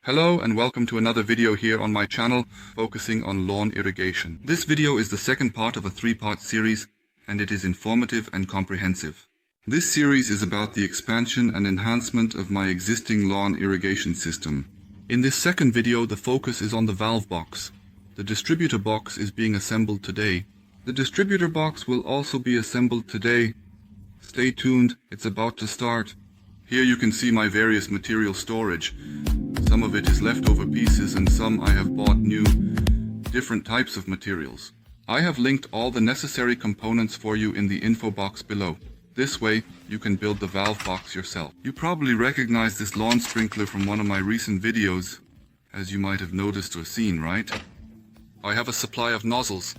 Hello and welcome to another video here on my channel focusing on lawn irrigation. This video is the second part of a three-part series and it is informative and comprehensive. This series is about the expansion and enhancement of my existing lawn irrigation system. In this second video the focus is on the valve box. The distributor box is being assembled today. The distributor box will also be assembled today. Stay tuned, it's about to start. Here you can see my various material storage. Some of it is leftover pieces and some I have bought new, different types of materials. I have linked all the necessary components for you in the info box below. This way you can build the valve box yourself. You probably recognize this lawn sprinkler from one of my recent videos, as you might have noticed or seen, right? I have a supply of nozzles,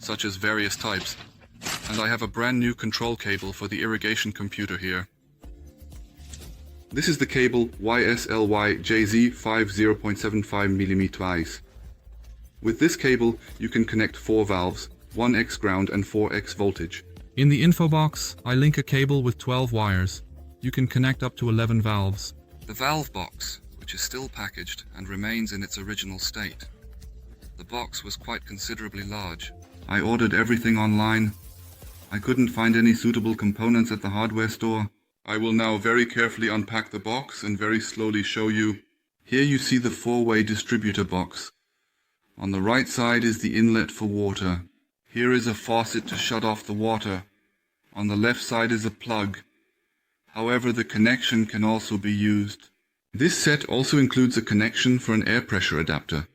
such as various types, and I have a brand new control cable for the irrigation computer here. This is the cable YSLY-JZ 50.75mm. With this cable, you can connect 4 valves, 1x ground and 4x voltage. In the info box, I link a cable with 12 wires. You can connect up to 11 valves. The valve box, which is still packaged and remains in its original state. The box was quite considerably large. I ordered everything online. I couldn't find any suitable components at the hardware store. I will now very carefully unpack the box and very slowly show you. Here you see the 4-way distributor box. On the right side is the inlet for water. Here is a faucet to shut off the water. On the left side is a plug. However, the connection can also be used. This set also includes a connection for an air pressure adapter,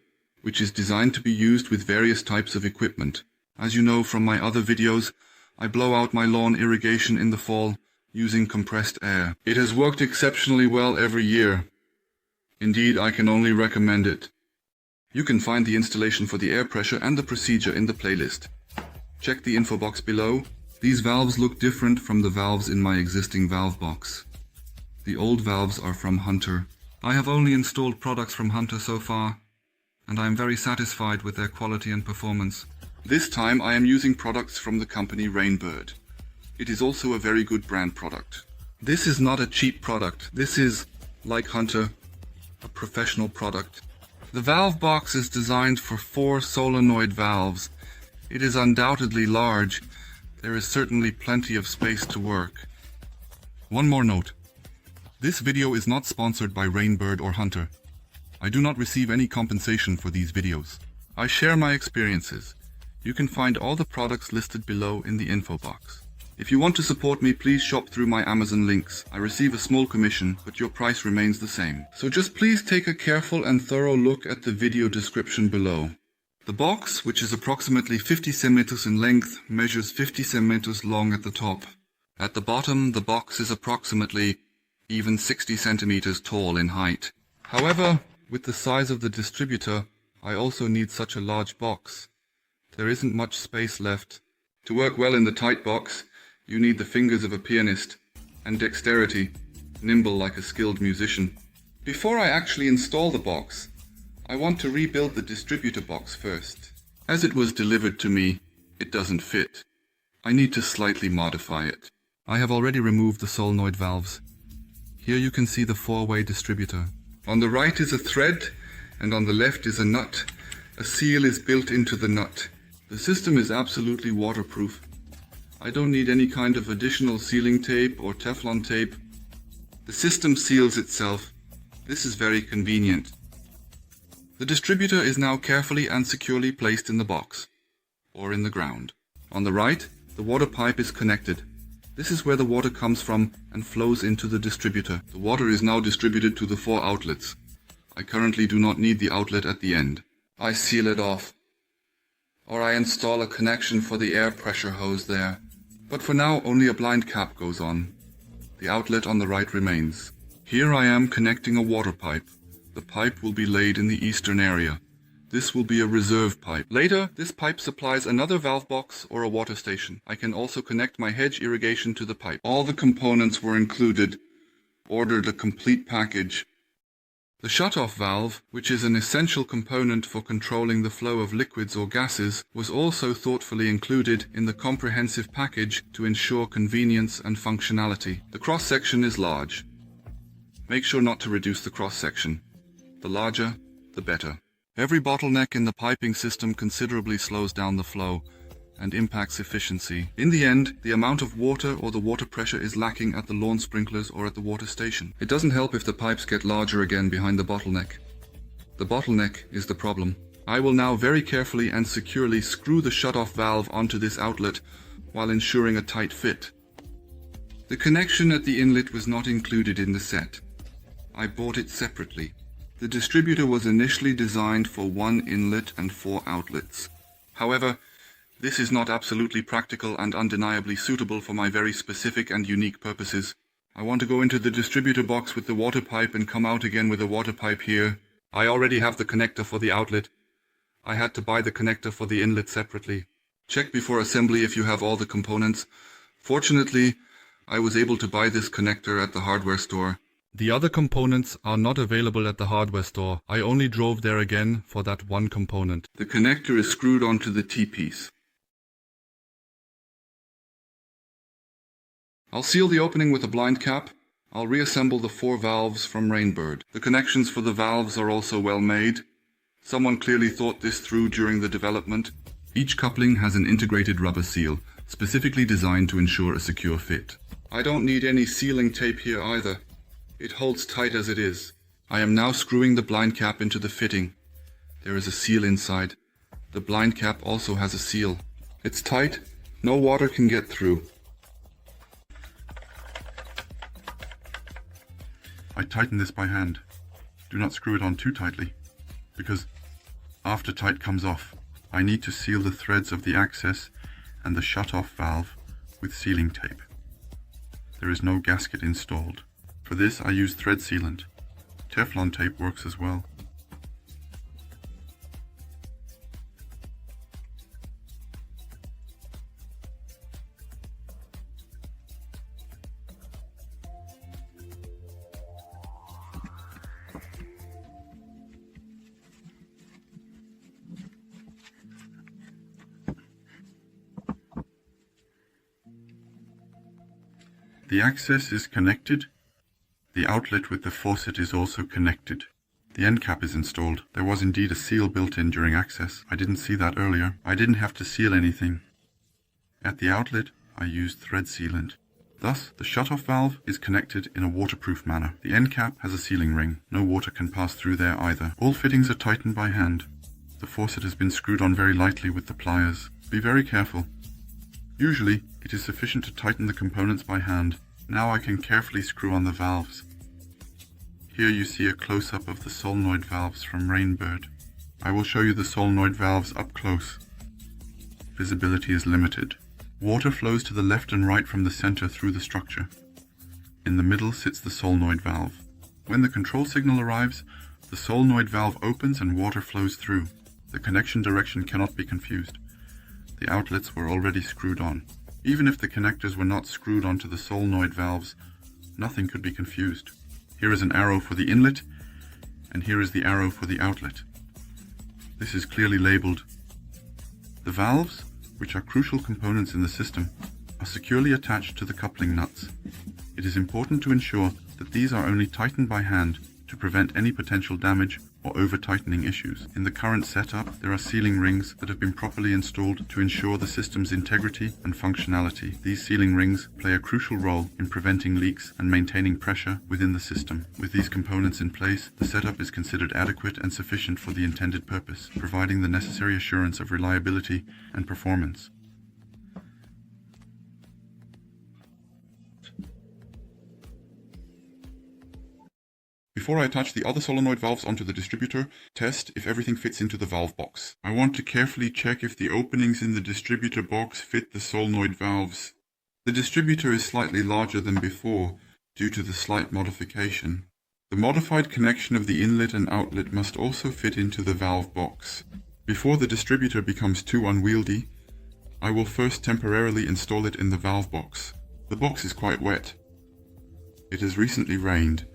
which is designed to be used with various types of equipment. As you know from my other videos, I blow out my lawn irrigation in the fall using compressed air. It has worked exceptionally well every year. Indeed, I can only recommend it. You can find the installation for the air pressure and the procedure in the playlist. Check the info box below. These valves look different from the valves in my existing valve box. The old valves are from Hunter. I have only installed products from Hunter so far, and I am very satisfied with their quality and performance. This time I am using products from the company Rainbird. It is also a very good brand product. This is not a cheap product. This is, like Hunter, a professional product. The valve box is designed for 4 solenoid valves. It is undoubtedly large. There is certainly plenty of space to work. One more note. This video is not sponsored by Rainbird or Hunter. I do not receive any compensation for these videos. I share my experiences. You can find all the products listed below in the info box. If you want to support me, please shop through my Amazon links. I receive a small commission, but your price remains the same. So just please take a careful and thorough look at the video description below. The box, which is approximately 50 cm in length, measures 50 cm long at the top. At the bottom, the box is approximately even 60 cm tall in height. However, with the size of the distributor, I also need such a large box. There isn't much space left. To work well in the tight box, you need the fingers of a pianist, and dexterity, nimble like a skilled musician. Before I actually install the box, I want to rebuild the distributor box first. As it was delivered to me, it doesn't fit. I need to slightly modify it. I have already removed the solenoid valves. Here you can see the 4-way distributor. On the right is a thread, and on the left is a nut. A seal is built into the nut. The system is absolutely waterproof. I don't need any kind of additional sealing tape or Teflon tape. The system seals itself. This is very convenient. The distributor is now carefully and securely placed in the box, or in the ground. On the right, the water pipe is connected. This is where the water comes from and flows into the distributor. The water is now distributed to the 4 outlets. I currently do not need the outlet at the end. I seal it off, or I install a connection for the air pressure hose there. But for now, only a blind cap goes on. The outlet on the right remains. Here I am connecting a water pipe. The pipe will be laid in the eastern area. This will be a reserve pipe. Later, this pipe supplies another valve box or a water station. I can also connect my hedge irrigation to the pipe. All the components were included. Ordered a complete package. The shutoff valve, which is an essential component for controlling the flow of liquids or gases, was also thoughtfully included in the comprehensive package to ensure convenience and functionality. The cross-section is large. Make sure not to reduce the cross-section. The larger, the better. Every bottleneck in the piping system considerably slows down the flow and impacts efficiency. In the end, the amount of water or the water pressure is lacking at the lawn sprinklers or at the water station. It doesn't help if the pipes get larger again behind the bottleneck. The bottleneck is the problem. I will now very carefully and securely screw the shutoff valve onto this outlet while ensuring a tight fit. The connection at the inlet was not included in the set. I bought it separately. The distributor was initially designed for 1 inlet and 4 outlets. However, this is not absolutely practical and undeniably suitable for my very specific and unique purposes. I want to go into the distributor box with the water pipe and come out again with a water pipe here. I already have the connector for the outlet. I had to buy the connector for the inlet separately. Check before assembly if you have all the components. Fortunately, I was able to buy this connector at the hardware store. The other components are not available at the hardware store. I only drove there again for that one component. The connector is screwed onto the T-piece. I'll seal the opening with a blind cap. I'll reassemble the 4 valves from Rainbird. The connections for the valves are also well made. Someone clearly thought this through during the development. Each coupling has an integrated rubber seal, specifically designed to ensure a secure fit. I don't need any sealing tape here either. It holds tight as it is. I am now screwing the blind cap into the fitting. There is a seal inside. The blind cap also has a seal. It's tight. No water can get through. I tighten this by hand. Do not screw it on too tightly, because after tight comes off, I need to seal the threads of the access and the shut-off valve with sealing tape. There is no gasket installed. For this I use thread sealant. Teflon tape works as well. The access is connected. The outlet with the faucet is also connected. The end cap is installed. There was indeed a seal built in during access. I didn't see that earlier. I didn't have to seal anything. At the outlet, I used thread sealant. Thus, the shutoff valve is connected in a waterproof manner. The end cap has a sealing ring. No water can pass through there either. All fittings are tightened by hand. The faucet has been screwed on very lightly with the pliers. Be very careful. Usually, it is sufficient to tighten the components by hand. Now I can carefully screw on the valves. Here you see a close-up of the solenoid valves from Rainbird. I will show you the solenoid valves up close. Visibility is limited. Water flows to the left and right from the center through the structure. In the middle sits the solenoid valve. When the control signal arrives, the solenoid valve opens and water flows through. The connection direction cannot be confused. The outlets were already screwed on. Even if the connectors were not screwed onto the solenoid valves, nothing could be confused. Here is an arrow for the inlet, and here is the arrow for the outlet. This is clearly labeled. The valves, which are crucial components in the system, are securely attached to the coupling nuts. It is important to ensure that these are only tightened by hand to prevent any potential damage or over-tightening issues. In the current setup, there are sealing rings that have been properly installed to ensure the system's integrity and functionality. These sealing rings play a crucial role in preventing leaks and maintaining pressure within the system. With these components in place, the setup is considered adequate and sufficient for the intended purpose, providing the necessary assurance of reliability and performance. Before I attach the other solenoid valves onto the distributor, test if everything fits into the valve box. I want to carefully check if the openings in the distributor box fit the solenoid valves. The distributor is slightly larger than before due to the slight modification. The modified connection of the inlet and outlet must also fit into the valve box. Before the distributor becomes too unwieldy, I will first temporarily install it in the valve box. The box is quite wet. It has recently rained,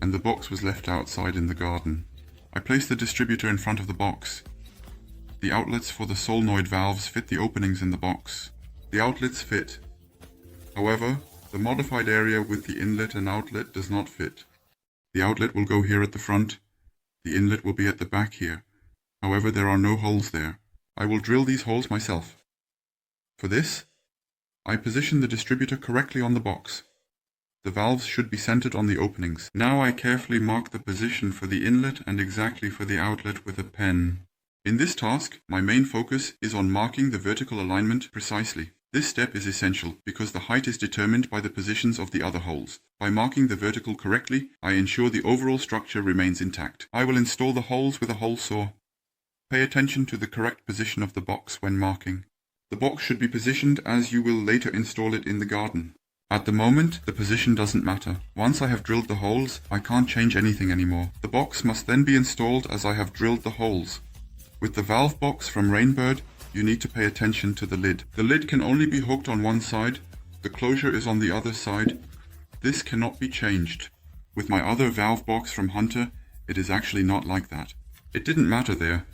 and the box was left outside in the garden. I place the distributor in front of the box. The outlets for the solenoid valves fit the openings in the box. The outlets fit. However, the modified area with the inlet and outlet does not fit. The outlet will go here at the front. The inlet will be at the back here. However, there are no holes there. I will drill these holes myself. For this, I position the distributor correctly on the box. The valves should be centered on the openings. Now I carefully mark the position for the inlet and exactly for the outlet with a pen. In this task, my main focus is on marking the vertical alignment precisely. This step is essential because the height is determined by the positions of the other holes. By marking the vertical correctly, I ensure the overall structure remains intact. I will install the holes with a hole saw. Pay attention to the correct position of the box when marking. The box should be positioned as you will later install it in the garden. At the moment, the position doesn't matter. Once I have drilled the holes, I can't change anything anymore. The box must then be installed as I have drilled the holes. With the valve box from Rainbird, you need to pay attention to the lid. The lid can only be hooked on one side. The closure is on the other side. This cannot be changed. With my other valve box from Hunter, it is actually not like that. It didn't matter there.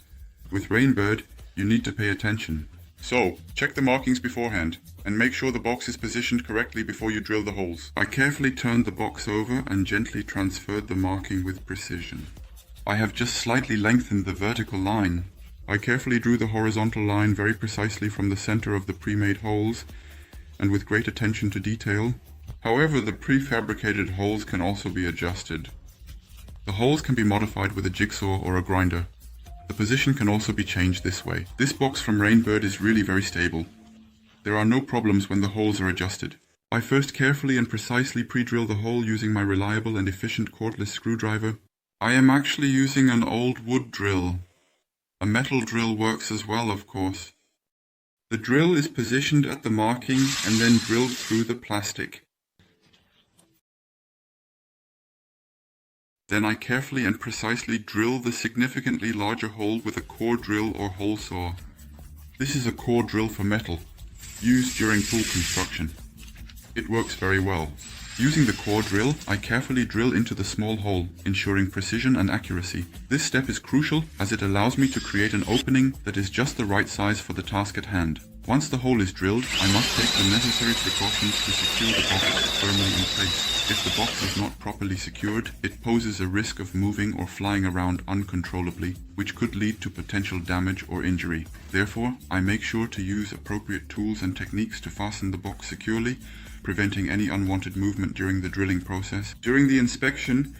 With Rainbird, you need to pay attention. So, check the markings beforehand, and make sure the box is positioned correctly before you drill the holes. I carefully turned the box over and gently transferred the marking with precision. I have just slightly lengthened the vertical line. I carefully drew the horizontal line very precisely from the center of the pre-made holes, and with great attention to detail. However, the prefabricated holes can also be adjusted. The holes can be modified with a jigsaw or a grinder. The position can also be changed this way. This box from Rainbird is really very stable. There are no problems when the holes are adjusted. I first carefully and precisely pre-drill the hole using my reliable and efficient cordless screwdriver. I am actually using an old wood drill. A metal drill works as well, of course. The drill is positioned at the marking and then drilled through the plastic. Then I carefully and precisely drill the significantly larger hole with a core drill or hole saw. This is a core drill for metal, used during pool construction. It works very well. Using the core drill, I carefully drill into the small hole, ensuring precision and accuracy. This step is crucial as it allows me to create an opening that is just the right size for the task at hand. Once the hole is drilled, I must take the necessary precautions to secure the box firmly in place. If the box is not properly secured, it poses a risk of moving or flying around uncontrollably, which could lead to potential damage or injury. Therefore, I make sure to use appropriate tools and techniques to fasten the box securely, preventing any unwanted movement during the drilling process. During the inspection,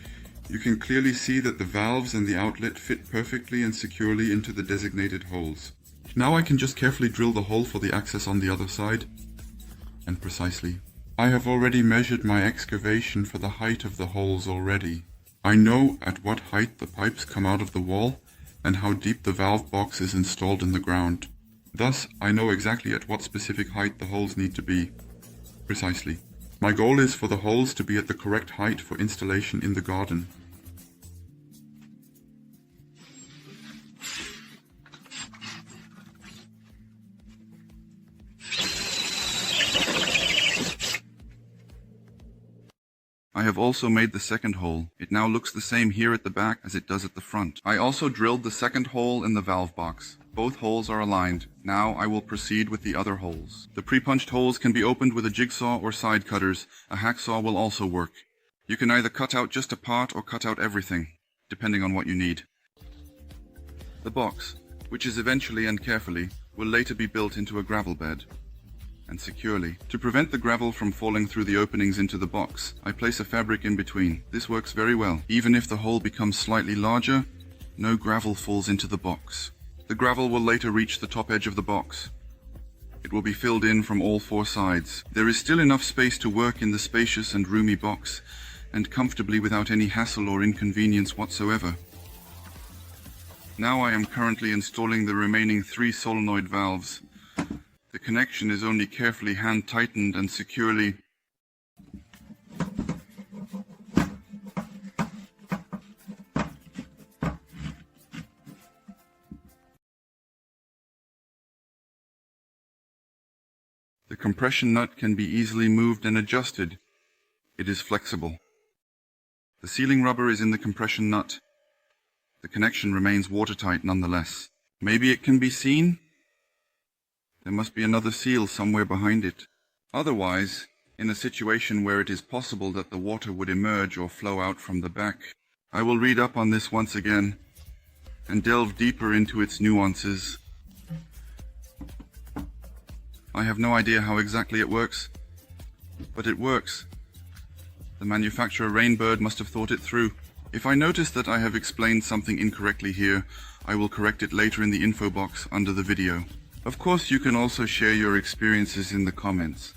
you can clearly see that the valves and the outlet fit perfectly and securely into the designated holes. Now I can just carefully drill the hole for the access on the other side, and precisely. I have already measured my excavation for the height of the holes already. I know at what height the pipes come out of the wall and how deep the valve box is installed in the ground. Thus, I know exactly at what specific height the holes need to be. Precisely. My goal is for the holes to be at the correct height for installation in the garden. I have also made the second hole. It now looks the same here at the back as it does at the front. I also drilled the second hole in the valve box. Both holes are aligned. Now I will proceed with the other holes. The pre-punched holes can be opened with a jigsaw or side cutters. A hacksaw will also work. You can either cut out just a part or cut out everything, depending on what you need. The box, which is eventually and carefully, will later be built into a gravel bed. And securely. To prevent the gravel from falling through the openings into the box, I place a fabric in between. This works very well. Even if the hole becomes slightly larger, no gravel falls into the box. The gravel will later reach the top edge of the box. It will be filled in from all four sides. There is still enough space to work in the spacious and roomy box, and comfortably without any hassle or inconvenience whatsoever. Now I am currently installing the remaining 3 solenoid valves. The connection is only carefully hand-tightened and securely. The compression nut can be easily moved and adjusted. It is flexible. The sealing rubber is in the compression nut. The connection remains watertight nonetheless. Maybe it can be seen? There must be another seal somewhere behind it. Otherwise, in a situation where it is possible that the water would emerge or flow out from the back, I will read up on this once again and delve deeper into its nuances. I have no idea how exactly it works, but it works. The manufacturer Rainbird must have thought it through. If I notice that I have explained something incorrectly here, I will correct it later in the info box under the video. Of course, you can also share your experiences in the comments.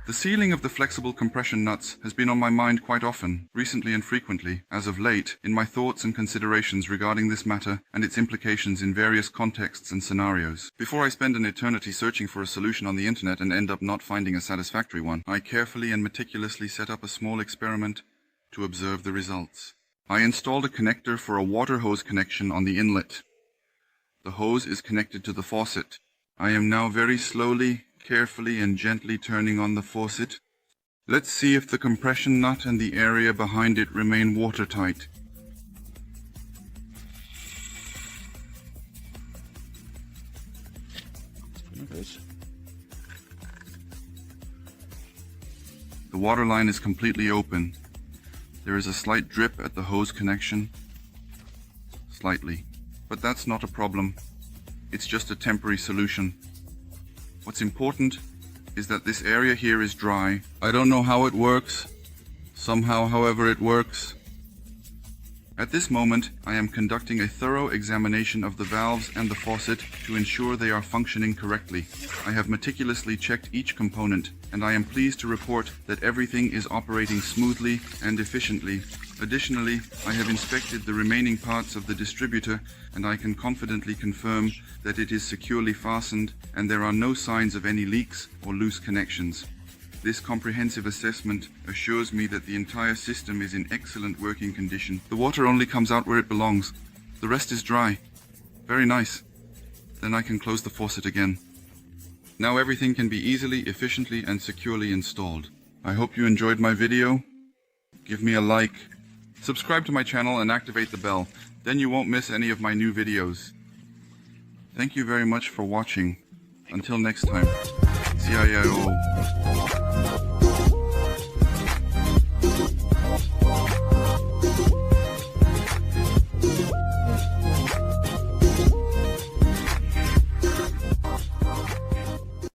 The sealing of the flexible compression nuts has been on my mind quite often, recently and frequently, as of late, in my thoughts and considerations regarding this matter and its implications in various contexts and scenarios. Before I spend an eternity searching for a solution on the internet and end up not finding a satisfactory one, I carefully and meticulously set up a small experiment to observe the results. I installed a connector for a water hose connection on the inlet. The hose is connected to the faucet. I am now very slowly, carefully and gently turning on the faucet. Let's see if the compression nut and the area behind it remain watertight. The water line is completely open. There is a slight drip at the hose connection. Slightly. But that's not a problem. It's just a temporary solution. What's important is that this area here is dry. I don't know how it works. Somehow, however, it works. At this moment, I am conducting a thorough examination of the valves and the faucet to ensure they are functioning correctly. I have meticulously checked each component, and I am pleased to report that everything is operating smoothly and efficiently. Additionally, I have inspected the remaining parts of the distributor, and I can confidently confirm that it is securely fastened and there are no signs of any leaks or loose connections. This comprehensive assessment assures me that the entire system is in excellent working condition. The water only comes out where it belongs. The rest is dry. Very nice. Then I can close the faucet again. Now everything can be easily, efficiently and securely installed. I hope you enjoyed my video. Give me a like. Subscribe to my channel and activate the bell. Then you won't miss any of my new videos. Thank you very much for watching. Until next time. CIO.